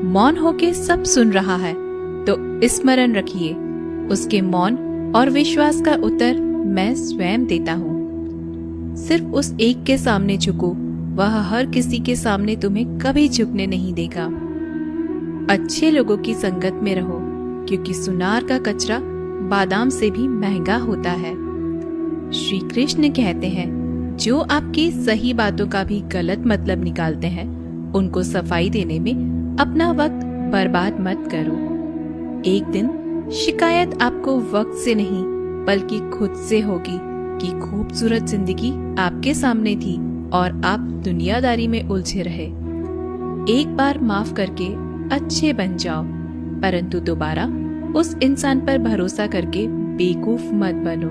मौन होके सब सुन रहा है तो स्मरण रखिए, उसके मौन और विश्वास का उत्तर मैं स्वयं देता हूँ। सिर्फ उस एक के सामने झुको, वह हर किसी के सामने तुम्हें कभी झुकने नहीं देगा। अच्छे लोगों की संगत में रहो, क्योंकि सुनार का कचरा बादाम से भी महंगा होता है। श्री कृष्ण कहते हैं, जो आपकी सही बातों का भी गलत मतलब निकालते हैं, उनको सफाई देने में अपना वक्त बर्बाद मत करो। एक दिन शिकायत आपको वक्त से नहीं बल्कि खुद से होगी कि खूबसूरत जिंदगी आपके सामने थी और आप दुनियादारी में उलझे रहे। एक बार माफ करके अच्छे बन जाओ, परंतु दोबारा उस इंसान पर भरोसा करके बेवकूफ मत बनो।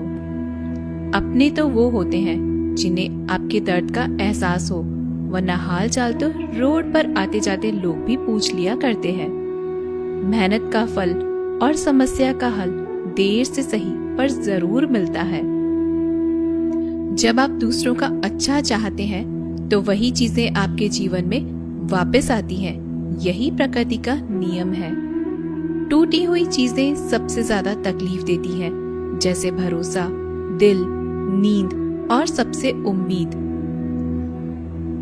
अपने तो वो होते हैं जिन्हें आपके दर्द का एहसास हो, वरना हाल चाल तो रोड पर आते जाते लोग भी पूछ लिया करते हैं। मेहनत का फल और समस्या का हल देर से सही पर जरूर मिलता है। जब आप दूसरों का अच्छा चाहते हैं तो वही चीजें आपके जीवन में वापस आती हैं। यही प्रकृति का नियम है। टूटी हुई चीजें सबसे ज्यादा तकलीफ देती हैं, जैसे भरोसा, दिल, नींद और सबसे उम्मीद।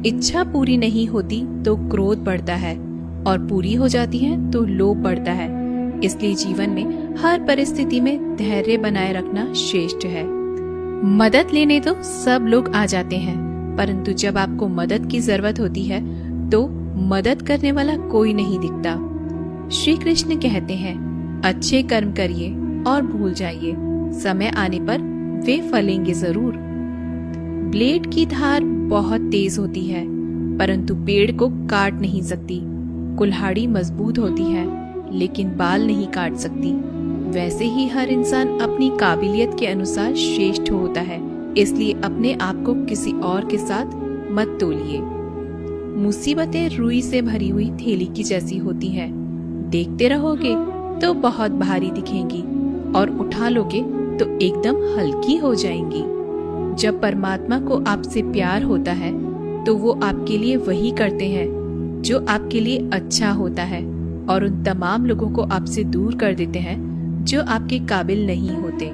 इच्छा पूरी नहीं होती तो क्रोध बढ़ता है और पूरी हो जाती है तो लोभ बढ़ता है। इसलिए जीवन में हर परिस्थिति में धैर्य बनाए रखना श्रेष्ठ है। मदद लेने तो सब लोग आ जाते हैं, परंतु जब आपको मदद की जरूरत होती है तो मदद करने वाला कोई नहीं दिखता। श्री कृष्ण कहते हैं, अच्छे कर्म करिए और भूल जाइए, समय आने पर वे फलेंगे जरूर। ब्लेड की धार बहुत तेज होती है, परंतु पेड़ को काट नहीं सकती। कुल्हाड़ी मजबूत होती है, लेकिन बाल नहीं काट सकती। वैसे ही हर इंसान अपनी काबिलियत के अनुसार श्रेष्ठ होता है, इसलिए अपने आप को किसी और के साथ मत तोलिए। मुसीबतें रुई से भरी हुई थैली की जैसी होती है, देखते रहोगे तो बहुत भारी दिखेंगी और उठा लोगे तो एकदम हल्की हो जाएंगी। जब परमात्मा को आपसे प्यार होता है तो वो आपके लिए वही करते हैं जो आपके लिए अच्छा होता है, और उन तमाम लोगों को आपसे दूर कर देते हैं जो आपके काबिल नहीं होते।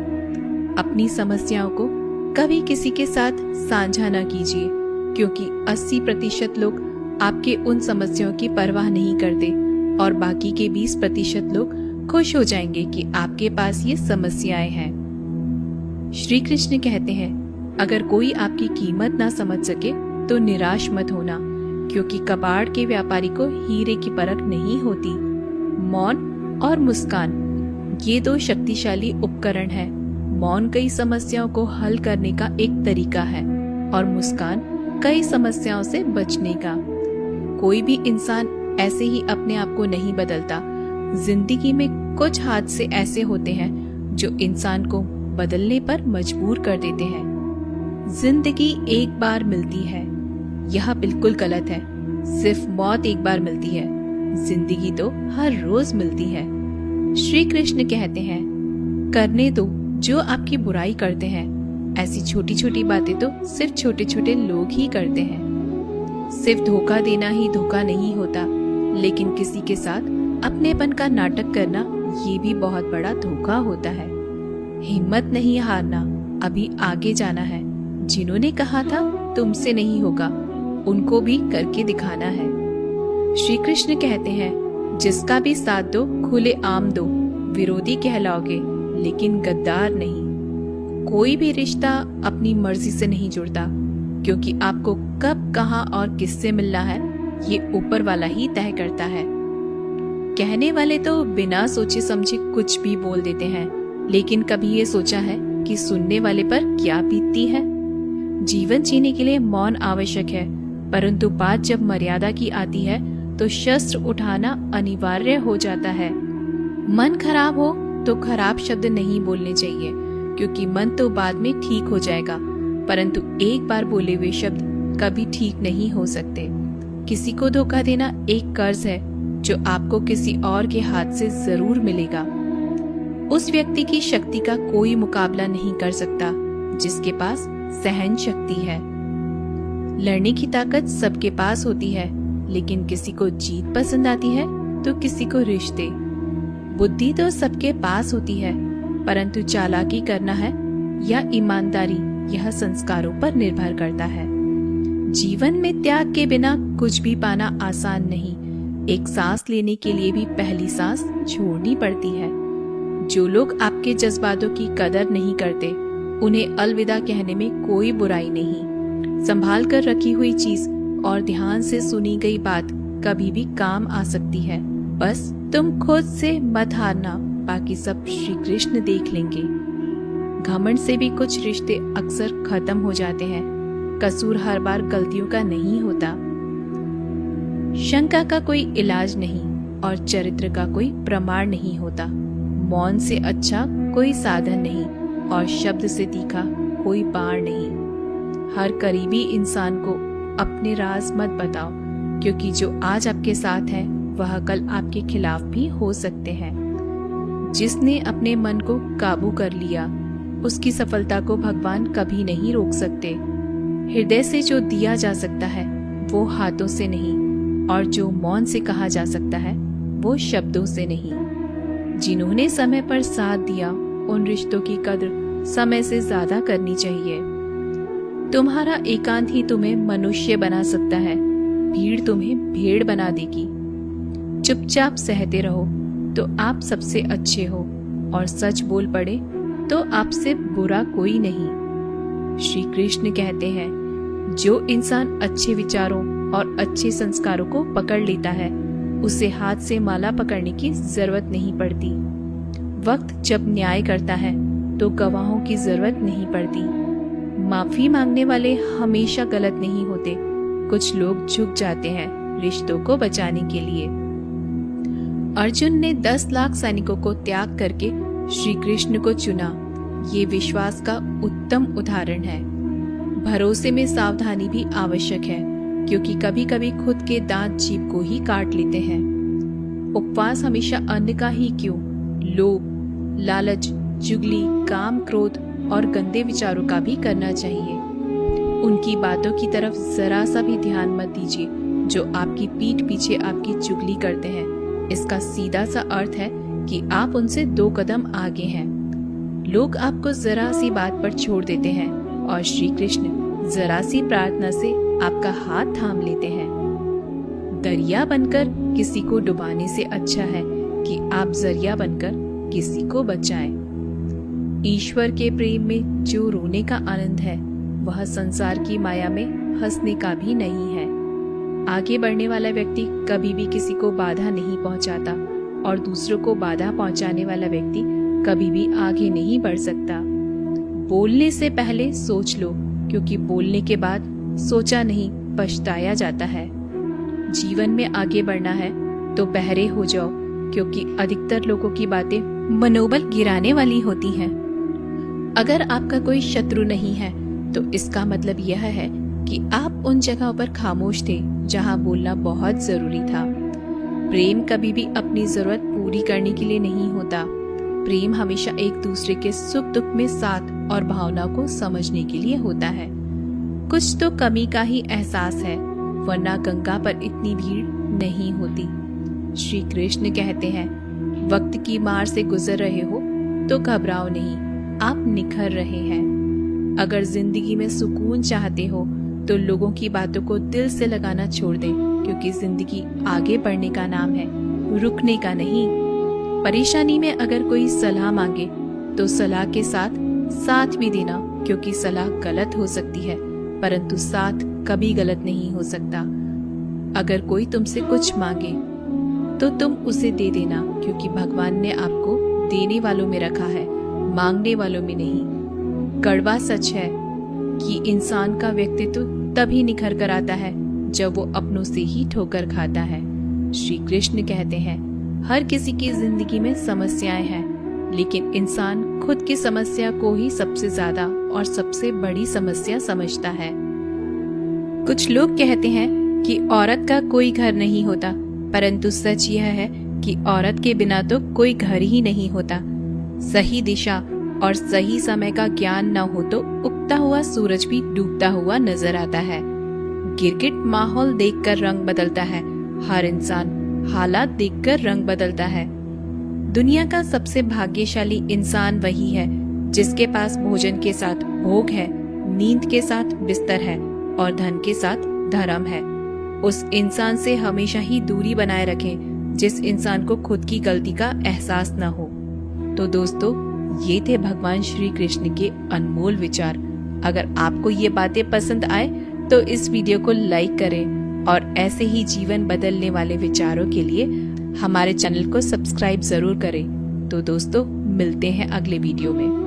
अपनी समस्याओं को कभी किसी के साथ साझा न कीजिए, क्योंकि 80% लोग आपके उन समस्याओं की परवाह नहीं करते और बाकी के 20% लोग खुश हो जाएंगे कि आपके पास ये समस्याएं हैं। श्री कृष्ण कहते हैं, अगर कोई आपकी कीमत ना समझ सके तो निराश मत होना, क्योंकि कबाड़ के व्यापारी को हीरे की परख नहीं होती। मौन और मुस्कान, ये दो शक्तिशाली उपकरण हैं। मौन कई समस्याओं को हल करने का एक तरीका है और मुस्कान कई समस्याओं से बचने का। कोई भी इंसान ऐसे ही अपने आप को नहीं बदलता। जिंदगी में कुछ हादसे ऐसे होते हैं जो इंसान को बदलने पर मजबूर कर देते हैं। जिंदगी एक बार मिलती है, यह बिल्कुल गलत है। सिर्फ मौत एक बार मिलती है, जिंदगी तो हर रोज मिलती है। श्री कृष्ण कहते हैं, करने दो जो आपकी बुराई करते हैं। ऐसी छोटी छोटी बातें तो सिर्फ छोटे छोटे लोग ही करते हैं। सिर्फ धोखा देना ही धोखा नहीं होता, लेकिन किसी के साथ अपनेपन का नाटक करना ये भी बहुत बड़ा धोखा होता है। हिम्मत नहीं हारना, अभी आगे जाना है। जिन्होंने कहा था तुमसे नहीं होगा, उनको भी करके दिखाना है। श्री कृष्ण कहते हैं, जिसका भी साथ दो खुले आम दो, विरोधी कहलाओगे लेकिन गद्दार नहीं। कोई भी रिश्ता अपनी मर्जी से नहीं जुड़ता, क्योंकि आपको कब, कहां और किससे मिलना है ये ऊपर वाला ही तय करता है। कहने वाले तो बिना सोचे समझे कुछ भी बोल देते हैं, लेकिन कभी ये सोचा है कि सुनने वाले पर क्या बीतती है। जीवन जीने के लिए मौन आवश्यक है, परंतु बात जब मर्यादा की आती है तो शस्त्र उठाना अनिवार्य हो जाता है। मन खराब हो तो खराब शब्द नहीं बोलने चाहिए, क्योंकि मन तो बाद में ठीक हो जाएगा, परंतु एक बार बोले हुए शब्द कभी ठीक नहीं हो सकते। किसी को धोखा देना एक कर्ज है जो आपको किसी और के हाथ से जरूर मिलेगा। उस व्यक्ति की शक्ति का कोई मुकाबला नहीं कर सकता जिसके पास सहन शक्ति है। लड़ने की ताकत सबके पास होती है, लेकिन किसी को जीत पसंद आती है तो किसी को रिश्ते। बुद्धि तो सबके पास होती है, परंतु चालाकी करना है या ईमानदारी, यह संस्कारों पर निर्भर करता है। जीवन में त्याग के बिना कुछ भी पाना आसान नहीं। एक सांस लेने के लिए भी पहली सांस छोड़नी पड़ती है। जो लोग आपके जज्बातों की कदर नहीं करते, उन्हें अलविदा कहने में कोई बुराई नहीं। संभाल कर रखी हुई चीज और ध्यान से सुनी गई बात कभी भी काम आ सकती है। बस तुम खुद से मत हारना, बाकी सब श्री कृष्ण देख लेंगे। घमंड से भी कुछ रिश्ते अक्सर खत्म हो जाते हैं। कसूर हर बार गलतियों का नहीं होता। शंका का कोई इलाज नहीं और चरित्र का कोई प्रमाण नहीं होता। मौन से अच्छा कोई साधन नहीं और शब्द से तीखा कोई बाण नहीं। हर करीबी इंसान को अपने राज मत बताओ, क्योंकि जो आज आपके साथ है वह कल आपके खिलाफ भी हो सकते हैं। जिसने अपने मन को काबू कर लिया, उसकी सफलता को भगवान कभी नहीं रोक सकते। हृदय से जो दिया जा सकता है वो हाथों से नहीं, और जो मौन से कहा जा सकता है वो शब्दों से नहीं। जिन्होंने समय पर साथ दिया, उन रिश्तों की कद्र समय से ज्यादा करनी चाहिए। तुम्हारा एकांत ही तुम्हें मनुष्य बना सकता है, भीड़ तुम्हें भेड़ बना देगी। चुपचाप सहते रहो तो आप सबसे अच्छे हो, और सच बोल पड़े तो आपसे बुरा कोई नहीं। श्री कृष्ण कहते हैं, जो इंसान अच्छे विचारों और अच्छे संस्कारों को पकड़ लेता है, उसे हाथ से माला पकड़ने की जरूरत नहीं पड़ती। वक्त जब न्याय करता है तो गवाहों की जरूरत नहीं पड़ती। माफी मांगने वाले हमेशा गलत नहीं होते। कुछ लोग झुक जाते हैं रिश्तों को बचाने के लिए। अर्जुन ने 10 लाख सैनिकों को त्याग करके श्री कृष्ण को चुना। ये विश्वास का उत्तम उदाहरण है। भरोसे में सावधानी भी आवश्यक है, क्योंकि कभी कभी खुद के दांत जीभ को ही काट लेते हैं। उपवास हमेशा अन्न का ही क्यों, लोभ, लालच, चुगली, काम, क्रोध और गंदे विचारों का भी करना चाहिए। उनकी बातों की तरफ जरा सा भी ध्यान मत दीजिए जो आपकी पीठ पीछे आपकी चुगली करते हैं। इसका सीधा सा अर्थ है कि आप उनसे 2 कदम आगे हैं। लोग आपको जरा सी बात पर छोड़ देते हैं और श्री कृष्ण जरा सी प्रार्थना से आपका हाथ थाम लेते हैं। दरिया बनकर किसी को डुबाने से अच्छा है कि आप जरिया बनकर किसी को बचाएं। ईश्वर के प्रेम में जो रोने का आनंद है, वह संसार की माया में हंसने का भी नहीं है। आगे बढ़ने वाला व्यक्ति कभी भी किसी को बाधा नहीं पहुंचाता, और दूसरों को बाधा पहुंचाने वाला व्यक्ति कभी भी आगे नहीं बढ़ सकता। बोलने से पहले सोच लो, क्योंकि बोलने के बाद सोचा नहीं पछताया जाता है। जीवन में आगे बढ़ना है तो बहरे हो जाओ, क्योंकि अधिकतर लोगों की बातें मनोबल गिराने वाली होती हैं। अगर आपका कोई शत्रु नहीं है तो इसका मतलब यह है कि आप उन जगहों पर खामोश थे जहां बोलना बहुत जरूरी था। प्रेम कभी भी अपनी जरूरत पूरी करने के लिए नहीं होता। प्रेम हमेशा एक दूसरे के सुख दुख में साथ और भावना को समझने के लिए होता है। कुछ तो कमी का ही एहसास है, वरना गंगा पर इतनी भीड़ नहीं होती। श्री कृष्ण कहते हैं, वक्त की मार से गुजर रहे हो तो घबराओ नहीं, आप निखर रहे हैं। अगर जिंदगी में सुकून चाहते हो तो लोगों की बातों को दिल से लगाना छोड़ दें, क्योंकि जिंदगी आगे बढ़ने का नाम है, रुकने का नहीं। परेशानी में अगर कोई सलाह मांगे तो सलाह के साथ साथ भी देना, क्योंकि सलाह गलत हो सकती है परंतु साथ कभी गलत नहीं हो सकता। अगर कोई तुमसे कुछ मांगे तो तुम उसे दे देना, क्योंकि भगवान ने आपको देने वालों में रखा है, मांगने वालों में नहीं। कड़वा सच है कि इंसान का व्यक्तित्व तभी निखर कर आता है जब वो अपनों से ही ठोकर खाता है। श्री कृष्ण कहते हैं, हर किसी की जिंदगी में समस्याएं हैं, लेकिन इंसान खुद की समस्या को ही सबसे ज्यादा और सबसे बड़ी समस्या समझता है। कुछ लोग कहते हैं कि औरत का कोई घर नहीं होता, परंतु सच यह है कि औरत के बिना तो कोई घर ही नहीं होता। सही दिशा और सही समय का ज्ञान न हो तो उगता हुआ सूरज भी डूबता हुआ नजर आता है। गिरगिट माहौल देखकर रंग बदलता है, हर इंसान हालात देखकर रंग बदलता है। दुनिया का सबसे भाग्यशाली इंसान वही है जिसके पास भोजन के साथ भोग है, नींद के साथ बिस्तर है और धन के साथ धर्म है। उस इंसान से हमेशा ही दूरी बनाए रखें जिस इंसान को खुद की गलती का एहसास न हो। तो दोस्तों, ये थे भगवान श्री कृष्ण के अनमोल विचार। अगर आपको ये बातें पसंद आए तो इस वीडियो को लाइक करें और ऐसे ही जीवन बदलने वाले विचारों के लिए हमारे चैनल को सब्सक्राइब जरूर करें। तो दोस्तों, मिलते हैं अगले वीडियो में।